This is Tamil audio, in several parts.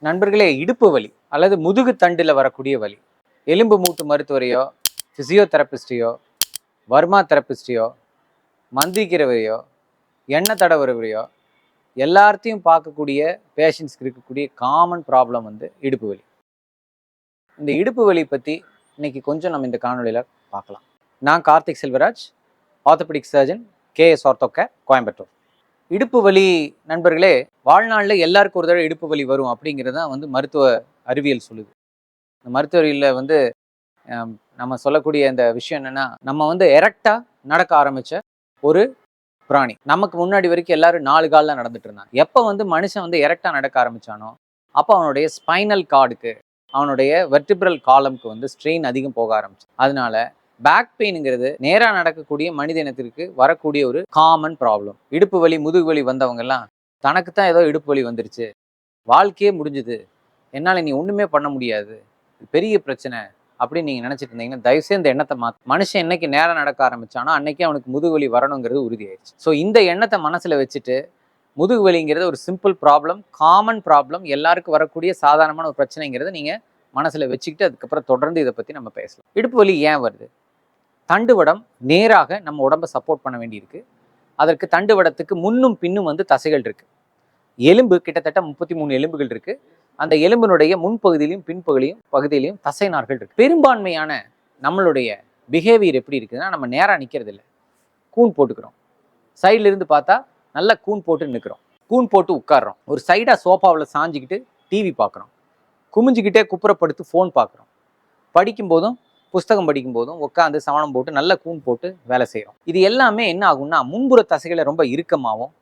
நண்பர்களே, இடுப்பு வலி அல்லது முதுகு தண்டில் வரக்கூடிய வலி, எலும்பு மூட்டு மருத்துவரையோ, ஃபிசியோதெரபிஸ்டையோ, வர்மா தெரபிஸ்டையோ, மந்திரிக்கிறவரையோ, எண்ணெய் தடவுறவரையோ எல்லாத்தையும் பார்க்கக்கூடிய பேஷண்ட்ஸ்க்கு இருக்கக்கூடிய காமன் ப்ராப்ளம் வந்து இடுப்பு வலி. இந்த இடுப்பு வலி பற்றி இன்னைக்கு கொஞ்சம் நம்ம இந்த காணொலியில் பார்க்கலாம். நான் Karthik Selvaraj, orthopaedic surgeon, KS Orthocare, Coimbatore. இடுப்பு வலி நண்பர்களே, வாழ்நாளில் எல்லாருக்கும் ஒரு தடவை இடுப்பு வலி வரும் அப்படிங்கிறது தான் வந்து மருத்துவ அறிவியல் சொல்லுது. இந்த மருத்துவ அறிவியலில் வந்து நம்ம சொல்லக்கூடிய இந்த விஷயம் என்னென்னா, நம்ம வந்து எரெக்டாக நடக்க ஆரம்பித்த ஒரு பிராணி. நமக்கு முன்னாடி வரைக்கும் எல்லாரும் 4 காலில் நடந்துட்டு இருந்தாங்க. எப்போ வந்து மனுஷன் வந்து எரெக்டாக நடக்க ஆரம்பித்தானோ அப்போ அவனுடைய ஸ்பைனல் கார்டுக்கு, அவனுடைய வெர்டிபிரல் காலம்க்கு வந்து ஸ்ட்ரெயின் அதிகம் போக ஆரம்பிச்சு. அதனால பேக் பெயினுங்கிறது நேராக நடக்கக்கூடிய மனித இனத்திற்கு வரக்கூடிய ஒரு காமன் ப்ராப்ளம். இடுப்பு வலி, முதுகு வலி வந்தவங்க எல்லாம் தனக்கு தான் ஏதோ இடுப்பு வலி வந்துருச்சு, வாழ்க்கையே முடிஞ்சுது, என்னால் நீ ஒன்றுமே பண்ண முடியாது, பெரிய பிரச்சனை அப்படின்னு நீங்கள் நினச்சிட்டு இருந்தீங்கன்னா தயவுசெய்து இந்த எண்ணத்தை மனுஷன் என்னைக்கு நேரம் நடக்க ஆரம்பிச்சானோ அன்னைக்கே அவனுக்கு முதுகு வலி வரணுங்கிறது உறுதியாயிடுச்சு. ஸோ இந்த எண்ணத்தை மனசில் வச்சுட்டு முதுகு வலிங்கிறது ஒரு சிம்பிள் ப்ராப்ளம், காமன் ப்ராப்ளம், எல்லாருக்கும் வரக்கூடிய சாதாரணமான ஒரு பிரச்சனைங்கிறத நீங்கள் மனசில் வச்சுக்கிட்டு அதுக்கப்புறம் தொடர்ந்து இதை பற்றி நம்ம பேசலாம். இடுப்பு வலி ஏன் வருது? தண்டுவடம் நேராக நம்ம உடம்பை சப்போர்ட் பண்ண வேண்டியிருக்கு. அதற்கு தண்டுவடத்துக்கு முன்னும் பின்னும் வந்து தசைகள் இருக்குது. எலும்பு கிட்டத்தட்ட 33 எலும்புகள் இருக்குது. அந்த எலும்பினுடைய முன்பகுதியிலையும் பகுதியிலையும் தசை நார்கள் இருக்குது. பெரும்பான்மையான நம்மளுடைய பிஹேவியர் எப்படி இருக்குதுன்னா, நம்ம நேராக நிற்கிறது இல்லை, கூன் போட்டுக்கிறோம். சைடில் இருந்து பார்த்தா நல்லா கூன் போட்டு நிற்கிறோம், கூன் போட்டு உட்காடுறோம், ஒரு சைடாக சோஃபாவில் சாஞ்சிக்கிட்டு டிவி பார்க்குறோம், குமிஞ்சிக்கிட்டே குப்புறப்படுத்து ஃபோன் பார்க்குறோம், படிக்கும்போதும் புஸ்தகம் படிக்கும்போதும் உட்காந்து சவணம் போட்டு நல்ல கூன் போட்டு வேலை செய்கிறோம். இது எல்லாமே என்ன ஆகும்னா, முன்புற தசைகளை ரொம்ப இறுக்கமாகவும்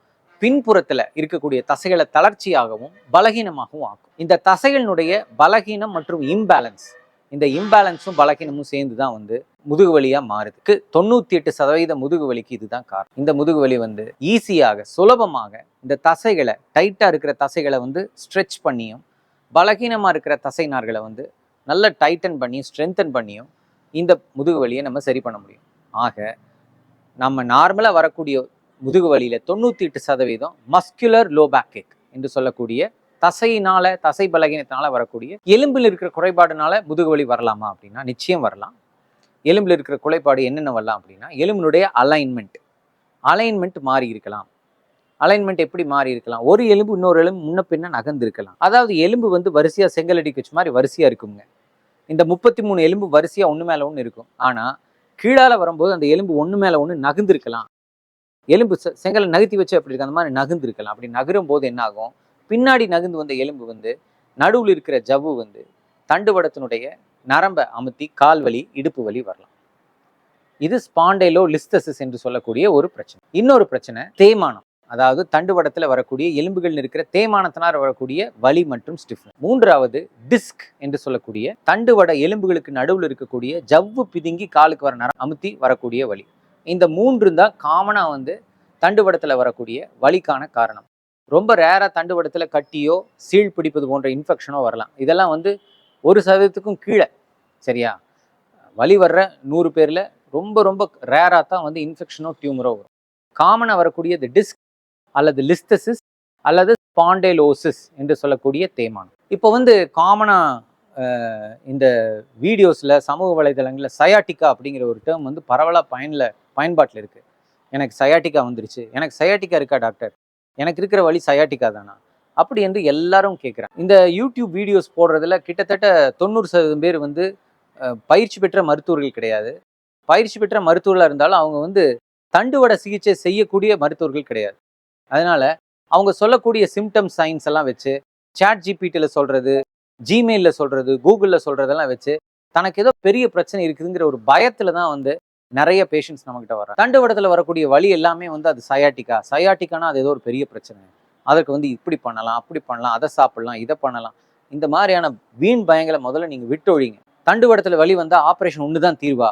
பின்புறத்தில் இருக்கக்கூடிய தசைகளை தளர்ச்சியாகவும் பலகீனமாகவும் ஆகும். இந்த தசைகளினுடைய பலகீனம் மற்றும் இம்பேலன்ஸ், இந்த இம்பேலன்ஸும் பலகீனமும் சேர்ந்து தான் வந்து முதுகு வலியாக மாறுது. 98% முதுகு வலிக்கு இதுதான் காரணம். இந்த முதுகு வலி வந்து ஈஸியாக, சுலபமாக இந்த தசைகளை, டைட்டாக இருக்கிற தசைகளை வந்து ஸ்ட்ரெச் பண்ணியும், பலகீனமாக இருக்கிற தசை நார்களை வந்து நல்லா டைட்டன் பண்ணியும் ஸ்ட்ரென்தன் பண்ணியும் இந்த முதுகு வலியை நம்ம சரி பண்ண முடியும். ஆக நம்ம நார்மலாக வரக்கூடிய முதுகு வலியில் 98% மஸ்குலர் லோ பேக் ஏக் என்று சொல்லக்கூடிய தசையினால, தசை பலகீனத்தினால வரக்கூடிய, எலும்பில் இருக்கிற குறைபாடுனால முதுகு வலி வரலாமா அப்படின்னா நிச்சயம் வரலாம். எலும்பில் இருக்கிற குறைபாடு என்னென்ன வரலாம் அப்படின்னா, எலும்பினுடைய அலைன்மெண்ட் மாறி இருக்கலாம். அலைன்மெண்ட் எப்படி மாறி இருக்கலாம்? ஒரு எலும்பு இன்னொரு எலும்பு முன்ன பின்ன நகர்ந்து இருக்கலாம். அதாவது எலும்பு வந்து வரிசையாக செங்கலடி வச்ச மாதிரி வரிசையாக இருக்குங்க. இந்த 33 எலும்பு வரிசையாக ஒன்று மேலே ஒன்று இருக்கும். ஆனால் கீழால வரும்போது அந்த எலும்பு ஒன்று மேலே ஒன்று நகர்ந்துருக்கலாம். எலும்பு செங்கலை நகர்த்தி வச்சு அப்படி இருக்கு, அந்த மாதிரி நகர்ந்துருக்கலாம். அப்படி நகரும் போது என்ன ஆகும்? பின்னாடி நகர்ந்து வந்த எலும்பு வந்து நடுவில் இருக்கிற ஜவ்வு வந்து தண்டுவடத்தினுடைய நரம்பை அமுத்தி கால் வலி, இடுப்பு வலி வரலாம். இது ஸ்பாண்டைலோலிஸ்தசிஸ் என்று சொல்லக்கூடிய ஒரு பிரச்சனை. இன்னொரு பிரச்சனை தேய்மானம், அதாவது தண்டுவடத்தில் வரக்கூடிய எலும்புகள் இருக்கிற தேய்மானத்தினால் வரக்கூடிய வலி மற்றும் ஸ்டிஃப்னஸ். மூன்றாவது டிஸ்க் என்று சொல்லக்கூடிய தண்டுவட எலும்புகளுக்கு நடுவில் இருக்கக்கூடிய ஜவ்வு பிதுங்கி காலுக்கு வர நரம் அமுத்தி வரக்கூடிய வலி. இந்த 3 தான் காமனாக வந்து தண்டுவடத்தில் வரக்கூடிய வலிக்கான காரணம். ரொம்ப ரேராக தண்டுவடத்தில் கட்டியோ சீழ் பிடிப்பது போன்ற இன்ஃபெக்ஷனோ வரலாம். இதெல்லாம் வந்து 1% கீழே. சரியா? வலி வர்ற 100 பேரில் ரொம்ப ரொம்ப ரேராக தான் வந்து இன்ஃபெக்ஷனோ டியூமரோ வரும். காமனாக வரக்கூடிய இந்த டிஸ்க் அல்லது லிஸ்தசிஸ் அல்லது ஸ்பாண்டைலோசிஸ் என்று சொல்லக்கூடிய தேய்மானம். இப்போ வந்து காமனாக இந்த வீடியோஸில், சமூக வலைதளங்களில் சயாட்டிக்கா அப்படிங்கிற ஒரு டேர்ம் வந்து பரவலாக பயன்பாட்டில் இருக்குது. எனக்கு சயாட்டிக்கா வந்துருச்சு, எனக்கு சயாட்டிக்கா இருக்கா டாக்டர், எனக்கு இருக்கிற வழி சயாட்டிக்கா தானா அப்படி என்று எல்லாரும் கேட்குறாங்க. இந்த யூடியூப் வீடியோஸ் போடுறதுல கிட்டத்தட்ட 90% பேர் வந்து பயிற்சி பெற்ற மருத்துவர்கள் கிடையாது. பயிற்சி பெற்ற மருத்துவர்களாக இருந்தாலும் அவங்க வந்து தண்டுவட சிகிச்சை செய்யக்கூடிய மருத்துவர்கள் கிடையாது. அதனால அவங்க சொல்லக்கூடிய சிம்டம் சைன்ஸ் எல்லாம் வச்சு சாட் ஜிபிடியில் சொல்கிறது, ஜிமெயிலில் சொல்கிறது, கூகுளில் சொல்கிறதெல்லாம் வச்சு தனக்கு ஏதோ பெரிய பிரச்சனை இருக்குதுங்கிற ஒரு பயத்தில் தான் வந்து நிறைய பேஷண்ட்ஸ் நம்மகிட்ட வர்றாங்க. தண்டுவடத்தில் வரக்கூடிய வலி எல்லாமே வந்து அது சயாட்டிக்கானா அது ஏதோ ஒரு பெரிய பிரச்சனை, அதற்கு வந்து இப்படி பண்ணலாம், அப்படி பண்ணலாம், அதை சாப்பிடலாம், இதை பண்ணலாம், இந்த மாதிரியான வீண் பயங்களை முதல்ல நீங்கள் விட்டொழிங்க. தண்டுவடத்தில் வலி வந்தால் ஆப்ரேஷன் ஒன்று தான் தீர்வா?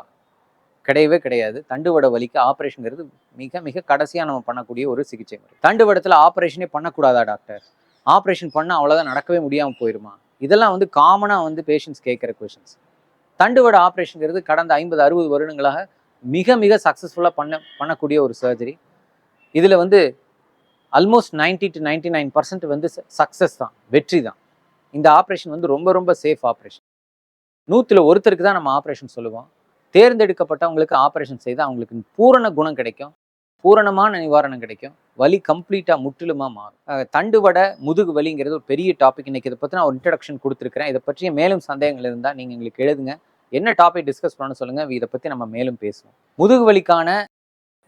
கிடையவே கிடையாது. தண்டுவட வலிக்கு ஆப்ரேஷனுங்கிறது மிக மிக கடைசியாக நம்ம பண்ணக்கூடிய ஒரு சிகிச்சை முறை. தண்டுவடத்தில் ஆப்ரேஷனே பண்ணக்கூடாதா டாக்டர்? ஆப்ரேஷன் பண்ணால் அவ்வளோதான், நடக்கவே முடியாமல் போயிடுமா? இதெல்லாம் வந்து காமனாக வந்து பேஷண்ட்ஸ் கேட்குற கொஷின்ஸ். தண்டுவட ஆப்ரேஷனுங்கிறது கடந்த 50-60 வருடங்களாக மிக மிக சக்ஸஸ்ஃபுல்லாக பண்ணக்கூடிய ஒரு சர்ஜரி. இதில் வந்து ஆல்மோஸ்ட் 90 to 99% வந்து சக்ஸஸ் தான், வெற்றி தான். இந்த ஆப்ரேஷன் வந்து ரொம்ப ரொம்ப சேஃப் ஆப்ரேஷன். 100ல் ஒருத்தருக்கு தான் நம்ம ஆப்ரேஷன் சொல்லுவோம். தேர்ந்தெடுக்கப்பட்டவங்களுக்கு ஆப்ரேஷன் செய்து அவங்களுக்கு பூரண குணம் கிடைக்கும், பூரணமான நிவாரணம் கிடைக்கும், வலி கம்ப்ளீட்டா முற்றிலுமா மாறும். தண்டுவட முதுகு வலிங்கிறது ஒரு பெரிய டாபிக். இன்னைக்கு இதை பற்றி நான் ஒரு இன்ட்ரடக்ஷன் கொடுத்துருக்கிறேன். இதை பற்றிய மேலும் சந்தேகங்கள் இருந்தால் நீங்கள் எங்களுக்கு எழுதுங்க. என்ன டாபிக் டிஸ்கஸ் பண்ணணும்னு சொல்லுங்க, இதை பற்றி நம்ம மேலும் பேசுவோம். முதுகு வலிக்கான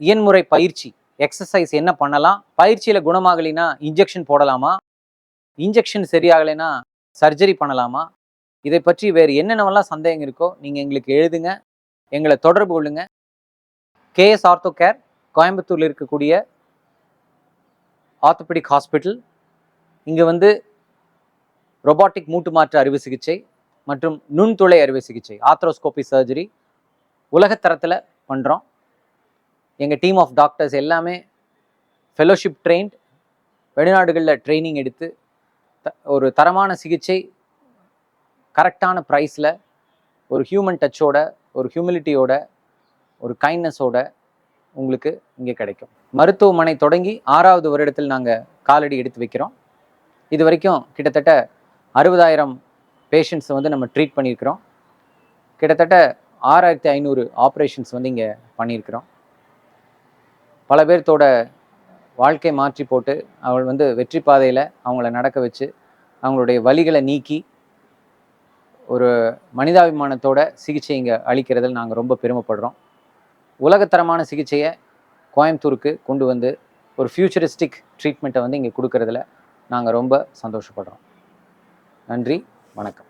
இயன்முறை பயிற்சி, எக்ஸசைஸ் என்ன பண்ணலாம், பயிற்சியில் குணமாகலைன்னா இன்ஜெக்ஷன் போடலாமா, இன்ஜெக்ஷன் சரியாகலைன்னா சர்ஜரி பண்ணலாமா, இதை பற்றி வேறு என்னென்னவெல்லாம் சந்தேகம் இருக்கோ நீங்கள் எங்களுக்கு எழுதுங்க, எங்களை தொடர்பு கொள்ளுங்க. கேஎஸ் ஆர்த்தோ கேர் கோயம்புத்தூரில் இருக்கக்கூடிய ஆர்த்தோபெடிக் ஹாஸ்பிட்டல். இங்கே வந்து ரொபாட்டிக் மூட்டு மாற்று அறுவை சிகிச்சை மற்றும் நுண்துளை அறுவை சிகிச்சை, ஆத்ரோஸ்கோபி சர்ஜரி உலகத்தரத்தில் பண்ணுறோம். எங்கள் டீம் ஆஃப் டாக்டர்ஸ் எல்லாமே ஃபெலோஷிப் ட்ரெயின்ட், வெளிநாடுகளில் ட்ரைனிங் எடுத்து ஒரு தரமான சிகிச்சை கரெக்டான ப்ரைஸில் ஒரு ஹியூமன் டச்சோட, ஒரு ஹியூமிலிட்டியோட, ஒரு கைண்ட்னஸோட உங்களுக்கு இங்கே கிடைக்கும். மருத்துவமனை தொடங்கி 6வது வருடத்தில் நாங்கள் காலடி எடுத்து வைக்கிறோம். இது வரைக்கும் கிட்டத்தட்ட 60,000 பேஷண்ட்ஸை வந்து நம்ம ட்ரீட் பண்ணியிருக்கிறோம். கிட்டத்தட்ட 6,500 ஆப்ரேஷன்ஸ் வந்து இங்கே பண்ணியிருக்கிறோம். பல பேர்த்தோட வாழ்க்கை மாற்றி போட்டு அவள் வந்து வெற்றி பாதையில் அவங்கள நடக்க வச்சு அவங்களுடைய வலிகளை நீக்கி ஒரு மனிதாபிமானத்தோட சிகிச்சை இங்கே அளிக்கிறதில் நாங்கள் ரொம்ப பெருமைப்படுறோம். உலகத்தரமான சிகிச்சையை கோயம்புத்தூருக்கு கொண்டு வந்து ஒரு ஃபியூச்சரிஸ்டிக் ட்ரீட்மெண்ட்டை வந்து இங்கே கொடுக்கறதுல நாங்கள் ரொம்ப சந்தோஷப்படுறோம். நன்றி, வணக்கம்.